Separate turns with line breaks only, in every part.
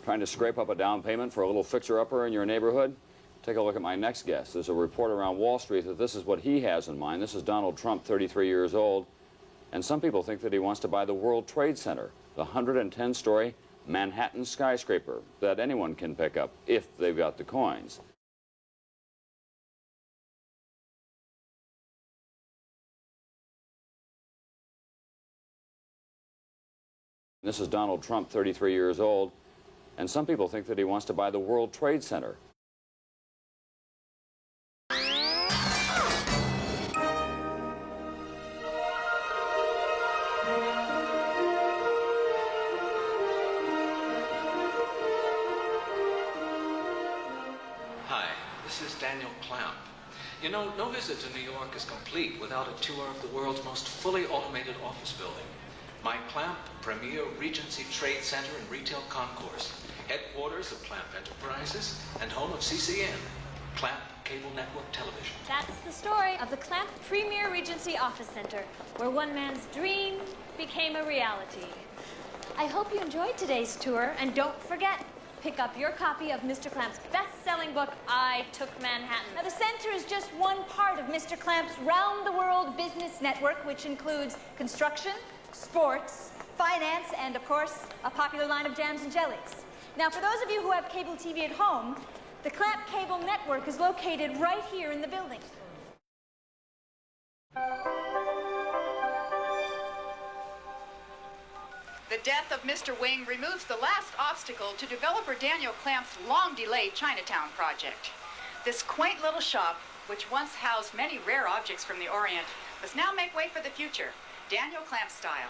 Trying to scrape up a down payment for a little fixer-upper in your neighborhood? Take a look at my next guest. There's a report around Wall Street that this is what he has in mind. This is Donald Trump, 33 years old. And some people think that he wants to buy the World Trade Center, the 110-story Manhattan skyscraper that anyone can pick up if they've got the coins. This is Donald Trump, 33 years old. And some people think that he wants to buy the World Trade Center.
Hi, this is Daniel Clamp. You know, no visit to New York is complete without a tour of the world's most fully automated office building. My Clamp premier Regency Trade Center and Retail Concourse, headquarters of Clamp Enterprises and home of CCN, Clamp Cable Network Television.
That's the story of the Clamp Premier Regency Office Center, where one man's dream became a reality. I hope you enjoyed today's tour, and don't forget, pick up your copy of Mr. Clamp's best-selling book, I Took Manhattan. Now, the center is just one part of Mr. Clamp's round-the-world business network, which includes construction, sports, finance, and, of course, a popular line of jams and jellies. Now, for those of you who have cable TV at home, the Clamp Cable Network is located right here in the building.
The death of Mr. Wing removes the last obstacle to developer Daniel Clamp's long-delayed Chinatown project. This quaint little shop, which once housed many rare objects from the Orient, must now make way for the future, Daniel Clamp style.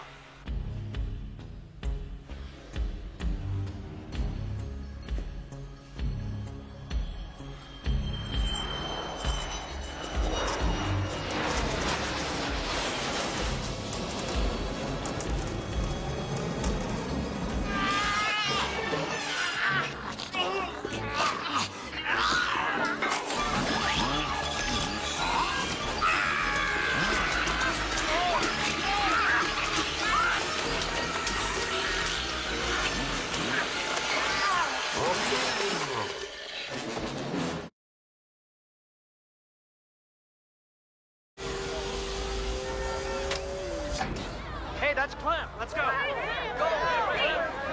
Hey, that's Clamp. Let's go.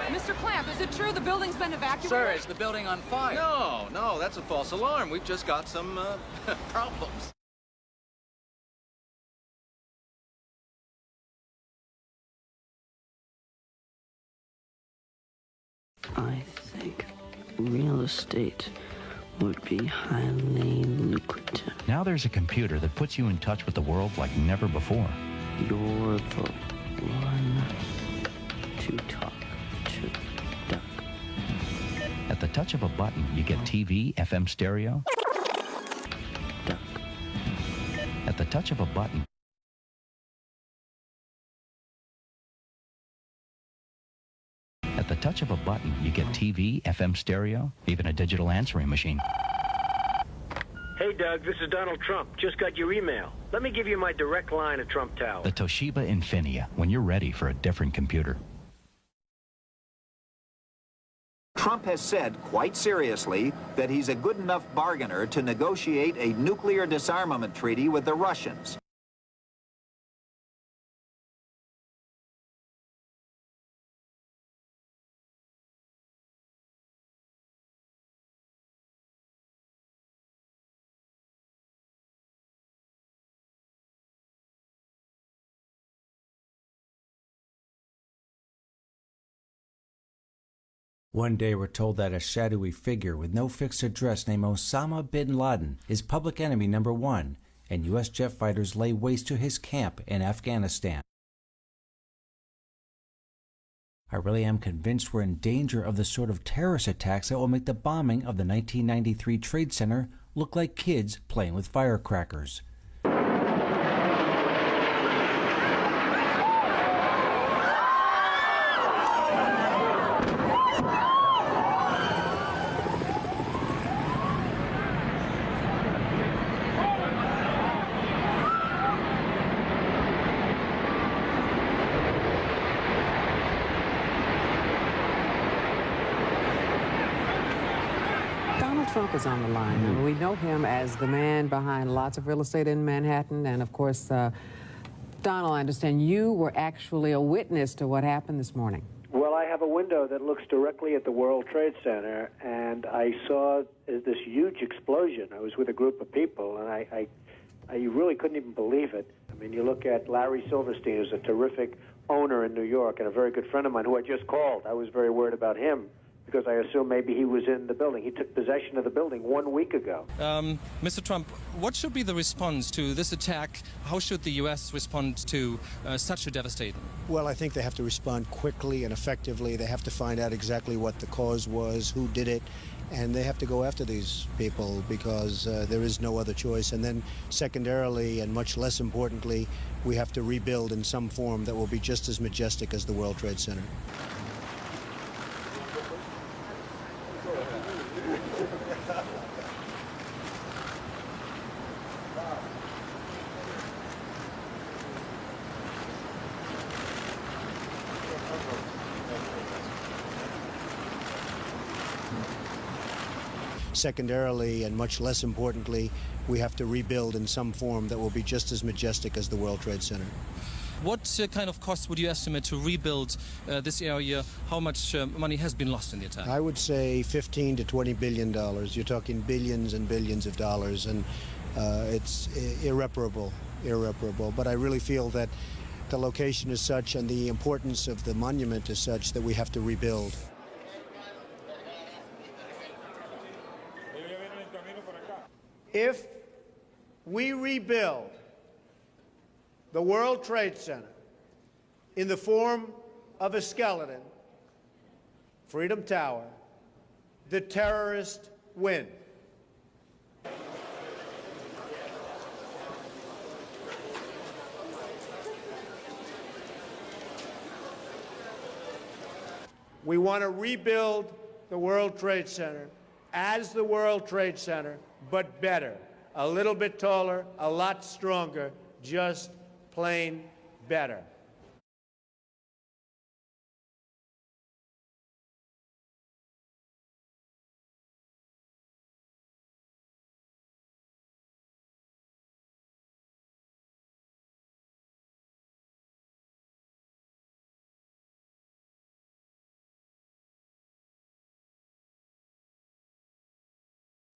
Mr. Clamp, is it true the building's been evacuated?
Sir, is the building on fire?
No, that's a false alarm. We've just got some, problems.
I think real estate would be highly lucrative.
Now there's a computer that puts you in touch with the world like never before.
You're the one to talk to, Doug.
At the touch of a button, you get TV, FM stereo.
Doug.
At the touch of a button, At the touch of a button, you get TV, FM stereo, even a digital answering machine.
Hey, Doug, this is Donald Trump. Just got your email. Let me give you my direct line at Trump Tower.
The Toshiba Infinia, when you're ready for a different computer.
Trump has said, quite seriously, that he's a good enough bargainer to negotiate a nuclear disarmament treaty with the Russians.
One day we're told that a shadowy figure with no fixed address named Osama bin Laden is public enemy number one, and U.S. jet fighters lay waste to his camp in Afghanistan. I really am convinced we're in danger of the sort of terrorist attacks that will make the bombing of the 1993 Trade Center look like kids playing with firecrackers.
Trump is on the line. I mean, we know him as the man behind lots of real estate in Manhattan, and of course, Donald, I understand you were actually a witness to what happened this morning.
Well, I have a window that looks directly at the World Trade Center, and I saw this huge explosion. I was with a group of people, and I really couldn't even believe it. I mean, you look at Larry Silverstein, who's a terrific owner in New York and a very good friend of mine who I just called. I was very worried about him because I assumed maybe he was in the building. He took possession of the building 1 week ago.
Mr. Trump, what should be the response to this attack? How should the U.S. respond to such a devastation?
Well, I think they have to respond quickly and effectively. They have to find out exactly what the cause was, who did it, and they have to go after these people because there is no other choice. And then secondarily, and much less importantly, we have to rebuild in some form that will be just as majestic as the World Trade Center. Secondarily, and much less importantly, we have to rebuild in some form that will be just as majestic as the World Trade Center.
What kind of cost would you estimate to rebuild this area? How much money has been lost in the attack?
I would say $15 to $20 billion. You're talking billions and billions of dollars, and it's irreparable. But I really feel that the location is such and the importance of the monument is such that we have to rebuild.
If we rebuild the World Trade Center in the form of a skeleton, Freedom Tower, the terrorists win. We want to rebuild the World Trade Center as the World Trade Center, but better, a little bit taller, a lot stronger, just plain better.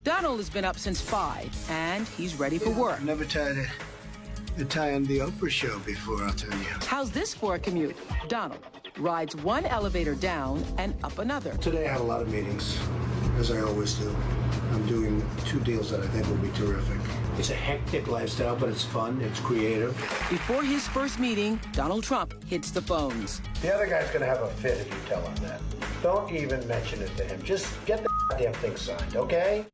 Donald has been up since 5, and he's ready for work.
Never tried a tie on the Oprah show before, I'll tell you.
How's this for a commute? Donald rides one elevator down and up another.
Today I have a lot of meetings, as I always do. I'm doing 2 deals that I think will be terrific. It's a hectic lifestyle, but it's fun, it's creative.
Before his first meeting, Donald Trump hits the phones.
The other guy's gonna have a fit if you tell him that. Don't even mention it to him. Just get the goddamn thing signed, okay?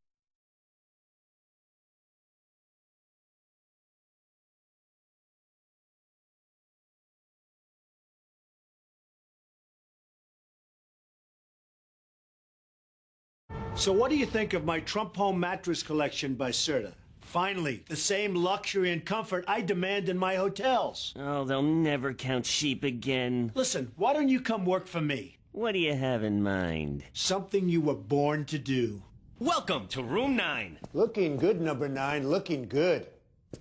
So what do you think of my Trump Home mattress collection by Serta? Finally, the same luxury and comfort I demand in my hotels.
Oh, they'll never count sheep again.
Listen, why don't you come work for me?
What do you have in mind?
Something you were born to do.
Welcome to room 9.
Looking good, number 9, looking good.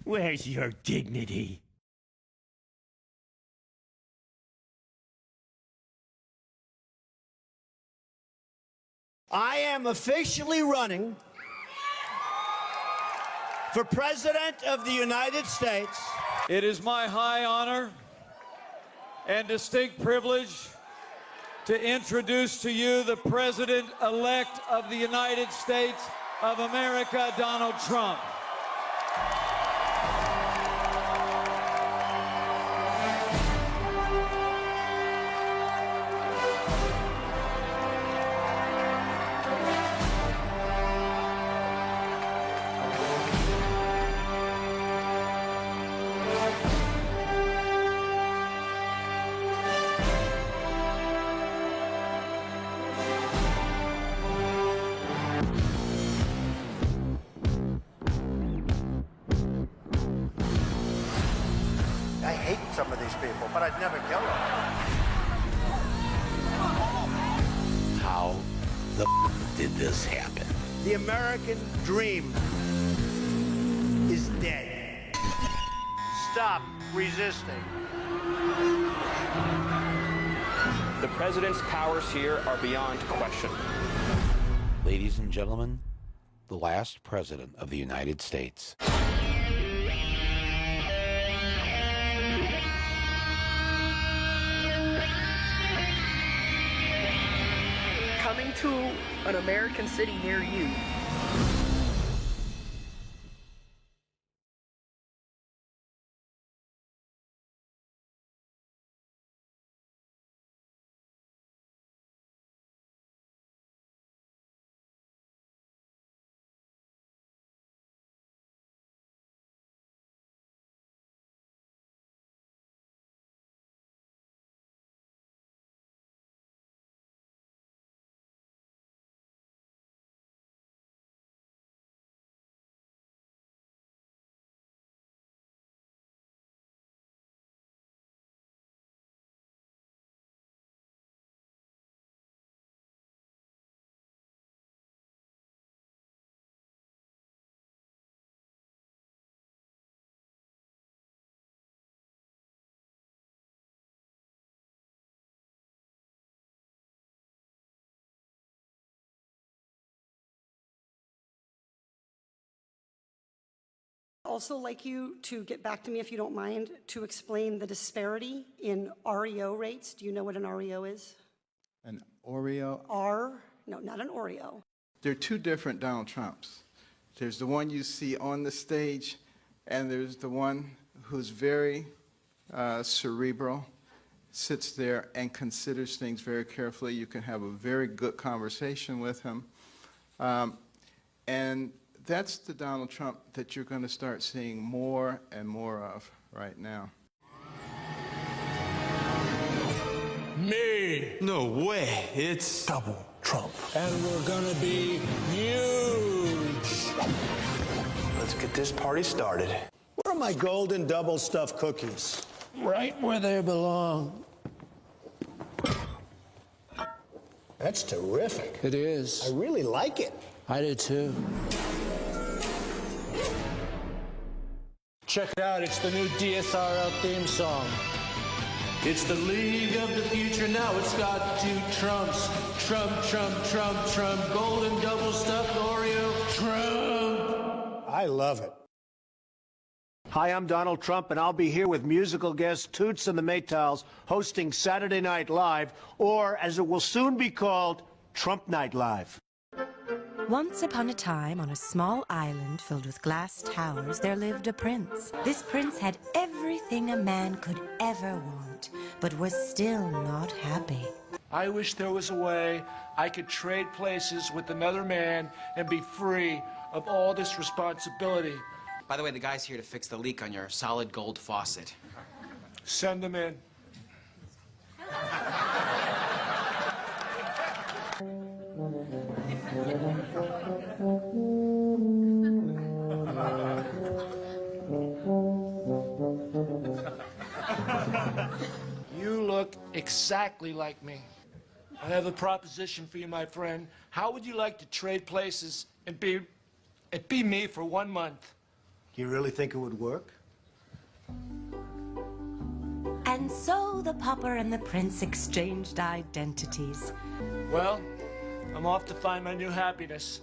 Where's your dignity?
I am officially running for President of the United States.
It is my high honor and distinct privilege to introduce to you the President-elect of the United States of America, Donald Trump.
I hate some of these people, but I'd never kill them.
How the did this happen?
The American dream is dead. Stop resisting.
The president's powers here are beyond question.
Ladies and gentlemen, the last president of the United States.
Coming to an American city near you.
Also like you to get back to me, if you don't mind, to explain the disparity in REO rates. Do you know what an REO is?
An Oreo?
No, not an Oreo.
There are two different Donald Trumps. There's the one you see on the stage, and there's the one who's very cerebral, sits there and considers things very carefully. You can have a very good conversation with him. And that's the Donald Trump that you're going to start seeing more and more of right now.
Me! No way, it's double Trump. And we're gonna be huge!
Let's get this party started.
Where are my golden double stuffed cookies?
Right where they belong.
That's terrific.
It is.
I really like it.
I do too. Check it out, it's the new DSRL theme song. It's the League of the Future now. It's got two Trumps. Trump, Trump, Trump, Trump. Golden double stuffed Oreo. Trump.
I love it. Hi, I'm Donald Trump, and I'll be here with musical guest Toots and the Maytals hosting Saturday Night Live, or as it will soon be called, Trump Night Live.
Once upon a time, on a small island filled with glass towers, there lived a prince. This prince had everything a man could ever want, but was still not happy.
I wish there was a way I could trade places with another man and be free of all this responsibility.
By the way, the guy's here to fix the leak on your solid gold faucet.
Send him in. You look exactly like me. I have a proposition for you, my friend. How would you like to trade places and be me for 1 month?
Do you really think it would work?
And so the pauper and the prince exchanged identities.
Well, I'm off to find my new happiness.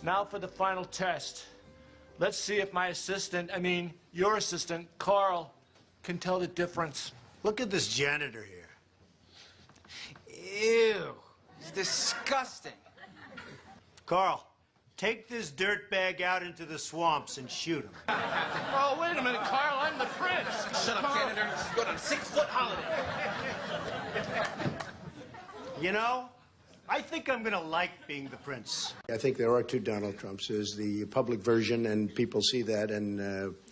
Now for the final test. Let's see if my assistant, your assistant, Carl, can tell the difference.
Look at this janitor here.
Ew. It's disgusting.
Carl, take this dirtbag out into the swamps and shoot him.
Oh, wait a minute, Carl, I'm the prince.
Shut up, janitor. Go on a 6-foot holiday.
You know, I think I'm gonna like being the prince.
I think there are two Donald Trumps. There's the public version, and people see that, and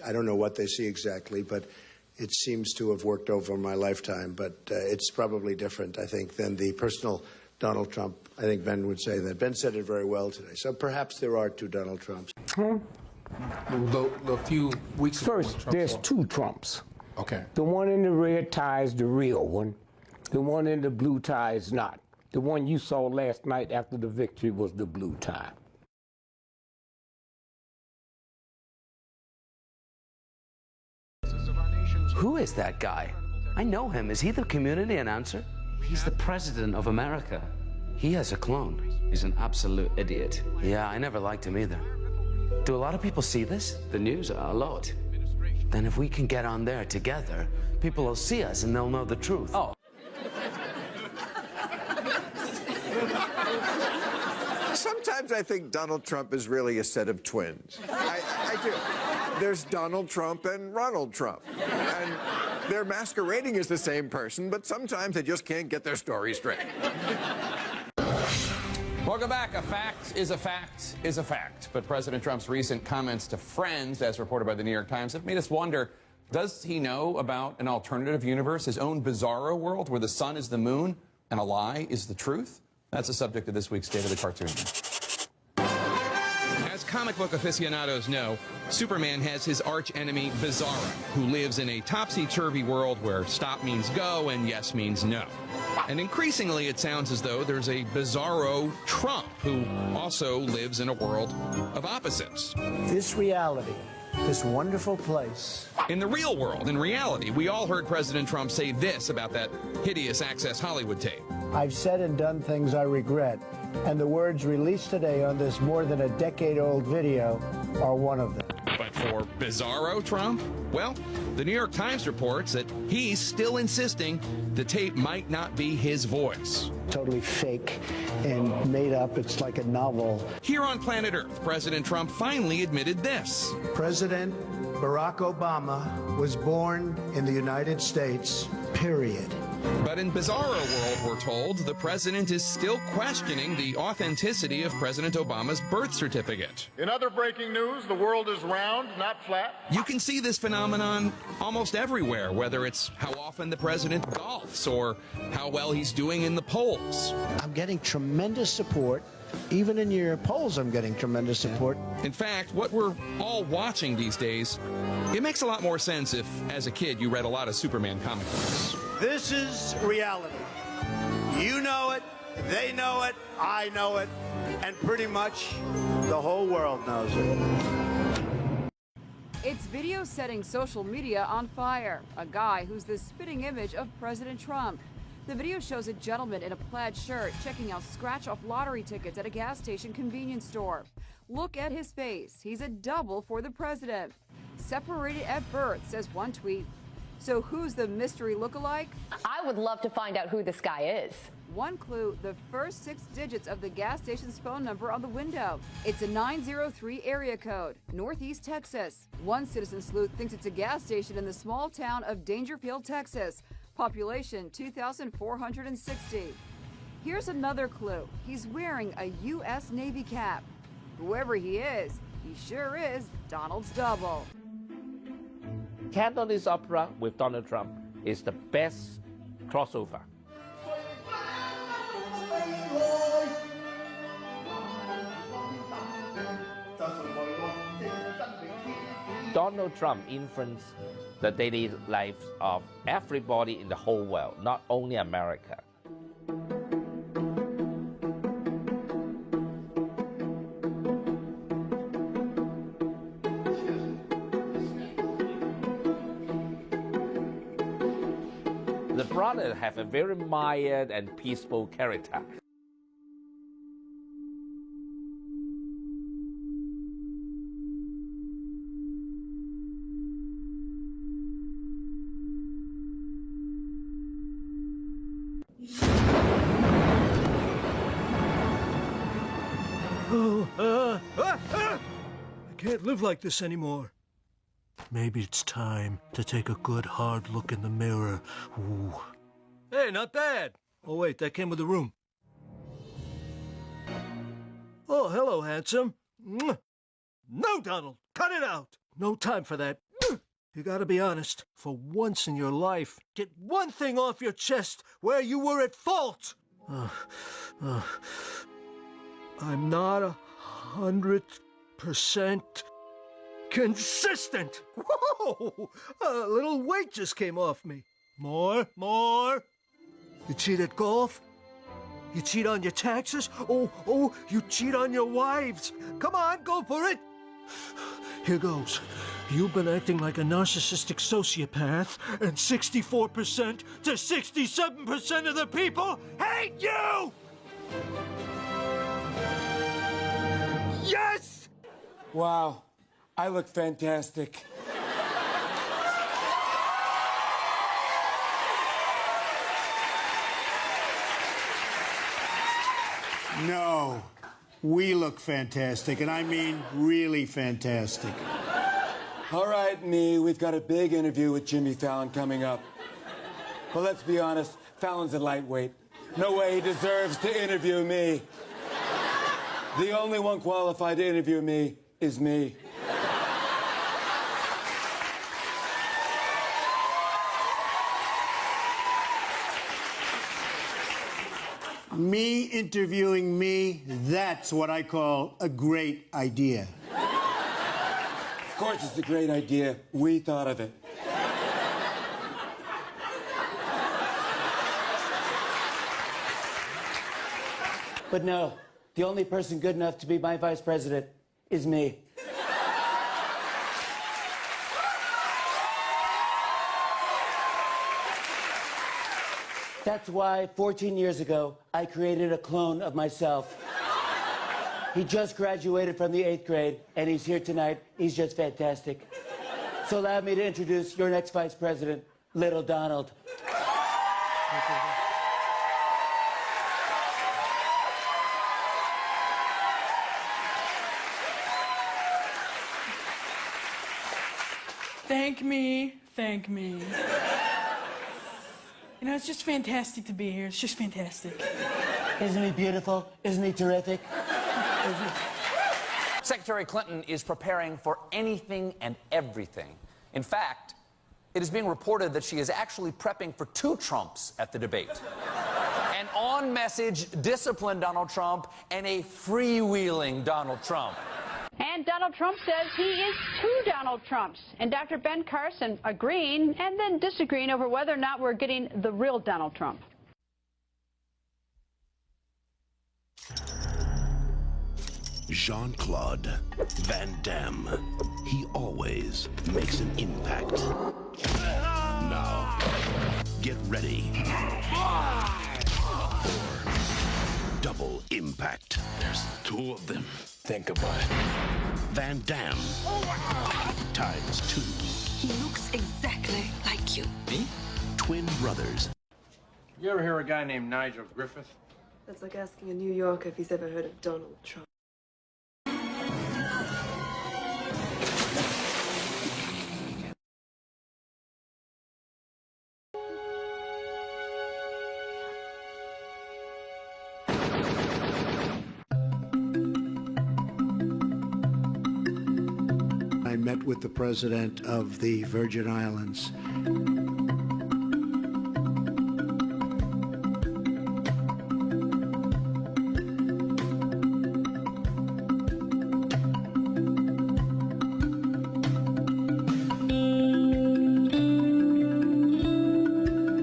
I don't know what they see exactly, but it seems to have worked over my lifetime. But it's probably different, I think, than the personal Donald Trump. I think Ben would say that. Ben said it very well today. So perhaps there are two Donald Trumps.
A few weeks ago,
First, there's two Trumps.
Okay.
The one in the red tie is the real one. The one in the blue tie is not. The one you saw last night after the victory was the blue tie.
Who is that guy? I know him. Is he the community announcer?
He's the president of America.
He has a clone.
He's an absolute idiot.
Yeah, I never liked him either. Do a lot of people see this?
The news, a lot.
Then if we can get on there together, people will see us and they'll know the truth.
Oh.
Sometimes I think Donald Trump is really a set of twins. I do. There's Donald Trump and Ronald Trump. And they're masquerading as the same person, but sometimes they just can't get their story straight.
Welcome back. A fact is a fact is a fact. But President Trump's recent comments to friends, as reported by the New York Times, have made us wonder, does he know about an alternative universe, his own bizarro world where the sun is the moon and a lie is the truth? That's the subject of this week's State of the Cartoon. As comic book aficionados know, Superman has his arch-enemy Bizarro, who lives in a topsy-turvy world where stop means go and yes means no. And increasingly, it sounds as though there's a Bizarro Trump who also lives in a world of opposites.
This reality, this wonderful place.
In the real world, in reality, we all heard President Trump say this about that hideous Access Hollywood tape.
I've said and done things I regret, and the words released today on this more than a decade-old video are one of them.
But for Bizarro Trump, well, the New York Times reports that he's still insisting the tape might not be his voice.
Totally fake and made up. It's like a novel.
Here on planet Earth, President Trump finally admitted this.
President Barack Obama was born in the United States, period.
But in Bizarro World, we're told, the president is still questioning the authenticity of President Obama's birth certificate.
In other breaking news, the world is round, not flat.
You can see this phenomenon almost everywhere, whether it's how often the president golfs or how well he's doing in the polls.
I'm getting tremendous support. Even in your polls, I'm getting tremendous support.
In fact, what we're all watching these days, it makes a lot more sense if, as a kid, you read a lot of Superman comic books.
This is reality. You know it, they know it, I know it, and pretty much the whole world knows it.
It's video setting social media on fire. A guy who's the spitting image of President Trump. The video shows a gentleman in a plaid shirt checking out scratch-off lottery tickets at a gas station convenience store. Look at his face. He's a double for the president. Separated at birth, says one tweet. So who's the mystery lookalike?
I would love to find out who this guy is.
One clue, the first 6 digits of the gas station's phone number on the window. It's a 903 area code, Northeast Texas. One citizen sleuth thinks it's a gas station in the small town of Dangerfield, Texas. Population 2,460. Here's another clue. He's wearing a U.S. Navy cap. Whoever he sure is Donald's double.
Cantonese opera with Donald Trump is the best crossover. Donald Trump influenced the daily lives of everybody in the whole world, not only America. The brother have a very mild and peaceful character.
I can't live like this anymore. Maybe it's time to take a good hard look in the mirror. Ooh. Hey, not bad. Oh, wait, that came with the room. Oh, hello, handsome. Mwah. No, Donald, cut it out. No time for that. You gotta be honest. For once in your life, get one thing off your chest where you were at fault. I'm not 100% consistent. Whoa! A little weight just came off me. More. You cheat at golf? You cheat on your taxes? Oh, you cheat on your wives. Come on, go for it. Here goes. You've been acting like a narcissistic sociopath, and 64% to 67% of the people hate you! Yes!
Wow, I look fantastic.
No, we look fantastic, and I mean really fantastic.
All right, me, we've got a big interview with Jimmy Fallon coming up. But let's be honest, Fallon's a lightweight. No way he deserves to interview me. The only one qualified to interview me is me.
Me interviewing me, that's what I call a great idea.
Of course it's a great idea. We thought of it.
But no, the only person good enough to be my vice president is me. That's why 14 years ago, I created a clone of myself. He just graduated from the 8th grade, and he's here tonight. He's just fantastic. So allow me to introduce your next vice president, Little Donald.
Thank me, thank me. You know, it's just fantastic to be here. It's just fantastic.
Isn't he beautiful? Isn't he terrific?
Secretary Clinton is preparing for anything and everything. In fact, it is being reported that she is actually prepping for 2 Trumps at the debate. An on-message, disciplined Donald Trump and a freewheeling Donald Trump.
And Donald Trump says he is 2 Donald Trumps. And Dr. Ben Carson agreeing and then disagreeing over whether or not we're getting the real Donald Trump.
Jean-Claude Van Damme. He always makes an impact. Now, get ready for double impact. There's 2 of them. Think about it. Van Damme times 2.
He looks exactly like you.
Me? Twin brothers.
You ever hear a guy named Nigel Griffith?
That's like asking a New Yorker if he's ever heard of Donald Trump.
I met with the president of the Virgin Islands.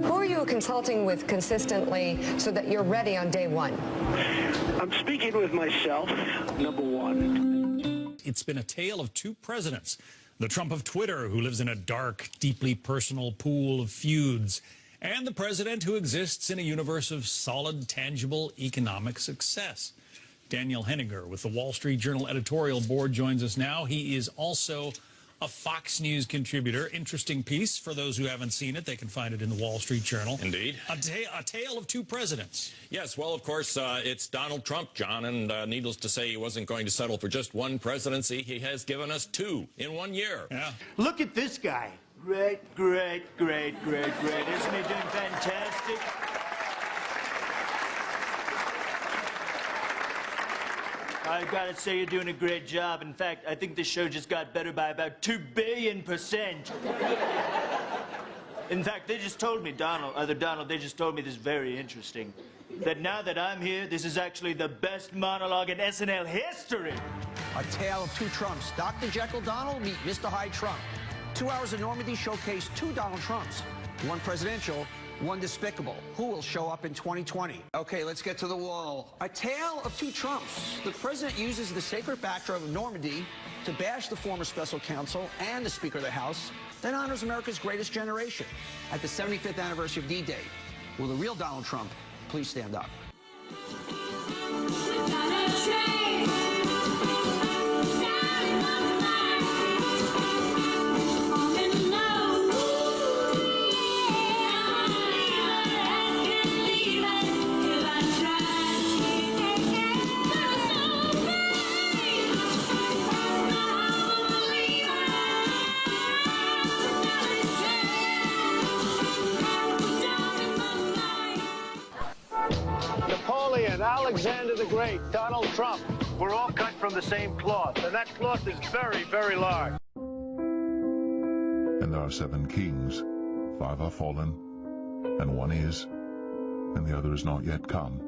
Who are you consulting with consistently so that you're ready on day 1?
I'm speaking with myself, number 1.
It's been a tale of 2 presidents. The Trump of Twitter, who lives in a dark, deeply personal pool of feuds, and the president who exists in a universe of solid, tangible economic success. Daniel Henninger with the Wall Street Journal editorial board joins us now. He is also a Fox News contributor. Interesting piece. For those who haven't seen it, they can find it in the Wall Street Journal.
Indeed.
A tale of 2 presidents.
Yes, well, of course, it's Donald Trump, John, and needless to say, he wasn't going to settle for just 1 presidency. He has given us 2 in 1 year.
Yeah.
Look at this guy. Great. Isn't he doing fantastic? I've got to say you're doing a great job. In fact, I think this show just got better by about 2 billion%. In fact, they just told me, Donald, they just told me this very interesting. That now that I'm here, this is actually the best monologue in SNL history.
A tale of 2 Trumps. Dr. Jekyll Donald meet Mr. Hyde Trump. 2 hours in Normandy showcase 2 Donald Trumps. 1 presidential, one despicable. Who will show up in 2020? Okay, let's get to the wall. A tale of two Trumps. The president uses the sacred backdrop of Normandy to bash the former special counsel and the Speaker of the House, then honors America's greatest generation at the 75th anniversary of D-Day. Will the real Donald Trump please stand up?
Napoleon, Alexander the Great, Donald Trump. We're all cut from the same cloth, and that cloth is very, very large.
And there are 7 kings, 5 are fallen, and 1 is, and the other is not yet come.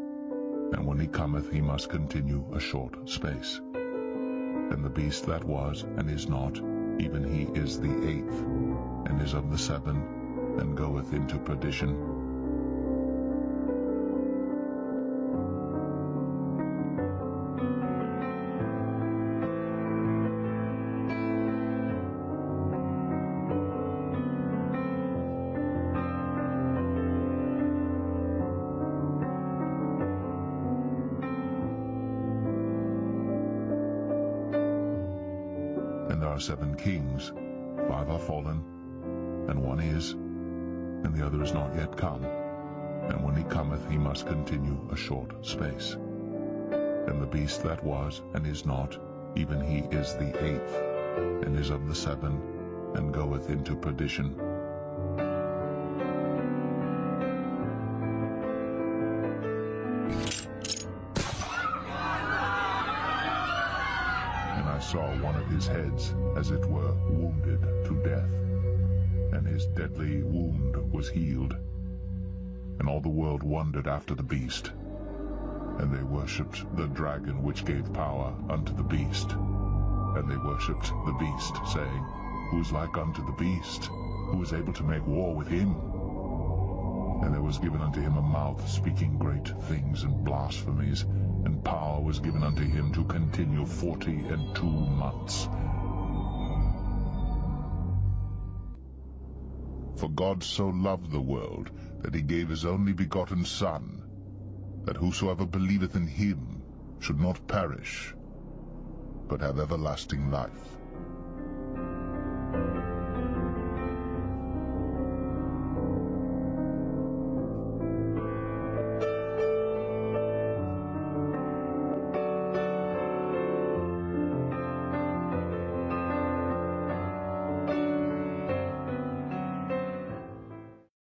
And when he cometh, he must continue a short space. And the beast that was, and is not, even he is the 8th, and is of the 7, and goeth into perdition. And there are 7 kings, 5 are fallen, and 1 is, and the other is not yet come. And when he cometh, he must continue a short space. And the beast that was, and is not, even he is the 8th, and is of the 7, and goeth into perdition. And I saw one of his heads, as it were, wounded to death, and his deadly wound was healed. And all the world wondered after the beast, and they worshipped the dragon which gave power unto the beast. And they worshipped the beast, saying, Who is like unto the beast? Who is able to make war with him? And there was given unto him a mouth speaking great things and blasphemies, and power was given unto him to continue 42 months. For God so loved the world, that he gave his only begotten Son, that whosoever believeth in him should not perish, but have everlasting life.